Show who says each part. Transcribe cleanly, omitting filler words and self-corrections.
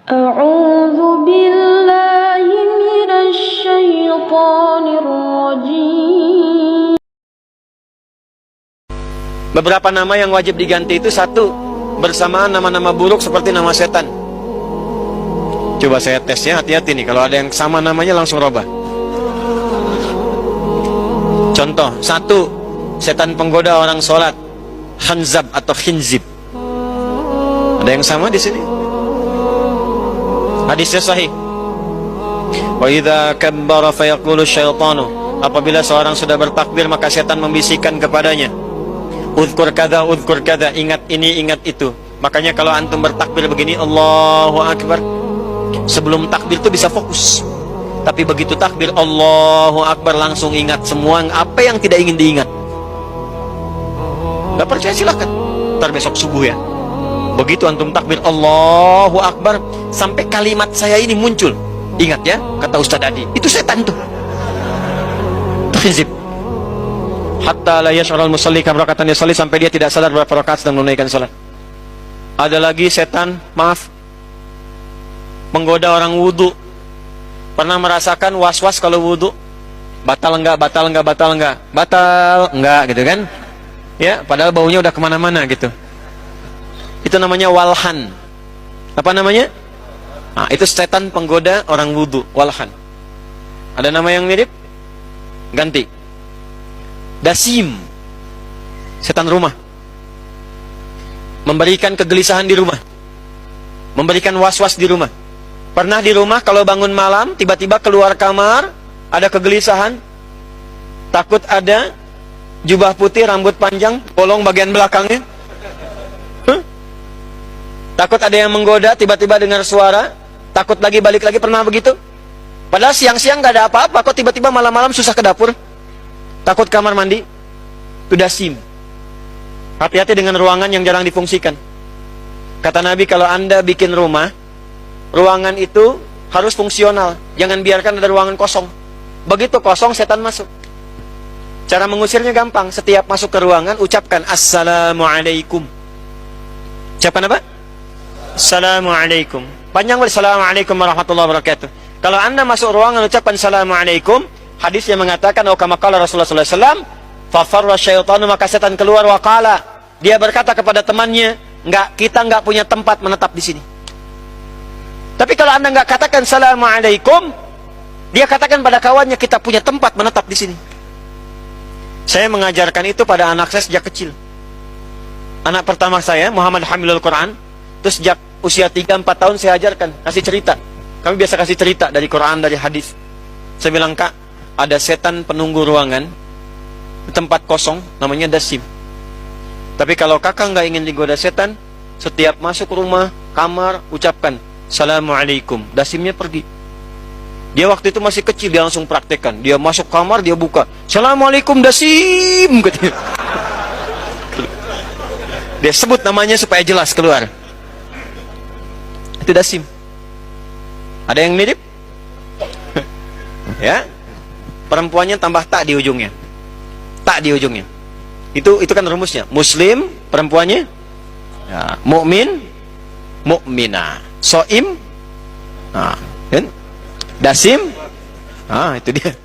Speaker 1: A'udzu billahi minasy syaithanir rajim.
Speaker 2: Beberapa nama yang wajib diganti itu satu, bersamaan nama-nama buruk seperti nama setan. Coba saya tes ya, hati-hati nih, kalau ada yang sama namanya langsung robah. Contoh, satu, setan penggoda orang sholat, Hanzab atau Khinzib. Ada yang sama di sini? Hadisnya sahih. Wa idza kabbara fayaqulu syaitanu, apabila seorang sudah bertakbir maka setan membisikkan kepadanya, uzkur kada, ingat ini, ingat itu. Makanya kalau antum bertakbir begini, Allahu Akbar, sebelum takbir itu bisa fokus. Tapi begitu takbir Allahu Akbar langsung ingat semua apa yang tidak ingin diingat. Gak percaya silahkan, ntar besok subuh ya. Begitu antum takbir Allahu Akbar, sampai kalimat saya ini muncul, ingat ya, kata Ustaz Adi, itu setan tuh, Khinzib. Hatta la yash'urul musalli kam rakatan yusalli, sampai dia tidak sadar berapa rakaat sedang menunaikan salat. Ada lagi setan, maaf, menggoda orang wudu. Pernah merasakan was-was kalau wudu? Batal enggak, batal enggak, batal enggak, batal enggak, gitu kan? Ya, padahal baunya udah kemana-mana gitu. Itu namanya walhan. Apa namanya? Nah, itu setan penggoda orang wudu, walhan. Ada nama yang mirip? Ganti. Dasim, setan rumah, memberikan kegelisahan di rumah, memberikan was-was di rumah. Pernah di rumah kalau bangun malam tiba-tiba keluar kamar ada kegelisahan, takut ada jubah putih rambut panjang bolong bagian belakangnya, takut ada yang menggoda, tiba-tiba dengar suara, takut lagi balik lagi. Pernah begitu? Padahal siang-siang gak ada apa-apa, kok tiba-tiba malam-malam susah ke dapur, takut kamar mandi. Itu dasim. Hati-hati dengan ruangan yang jarang difungsikan. Kata Nabi, kalau anda bikin rumah, ruangan itu harus fungsional. Jangan biarkan ada ruangan kosong. Begitu kosong, setan masuk. Cara mengusirnya gampang. Setiap masuk ke ruangan, ucapkan Assalamualaikum. Ucapkan apa? Assalamualaikum. Panjang banget, Assalamualaikum warahmatullahi wabarakatuh. Kalau anda masuk ruangan, ucapkan Assalamualaikum. Hadis yang mengatakan, oh kama qala Rasulullah sallallahu alaihi wasallam, fafarra syaitanu, maka setan keluar, waqala, dia berkata kepada temannya, kita enggak punya tempat menetap di sini. Tapi kalau anda enggak katakan Assalamualaikum, dia katakan pada kawannya, kita punya tempat menetap di sini. Saya mengajarkan itu pada anak saya sejak kecil. Anak pertama saya, Muhammad Hamilul Quran, terus sejak usia 3-4 tahun saya ajarkan, kasih cerita. Kami biasa kasih cerita dari Quran, dari hadis. Saya bilang, Kak, ada setan penunggu ruangan di tempat kosong, namanya dasim. Tapi kalau kakak nggak ingin digoda setan, setiap masuk rumah, kamar, ucapkan Assalamualaikum, dasimnya pergi. Dia waktu itu masih kecil, dia langsung praktekkan. Dia masuk kamar, dia buka Assalamualaikum dasim, katanya. Dia sebut namanya supaya jelas keluar. Itu dasim. Ada yang mirip? Ya, perempuannya tambah tak di ujungnya, tak di ujungnya. Itu kan rumusnya. Muslim perempuannya, ya, mukmin, mukminah, soim, nah, kan? Dasim, itu dia.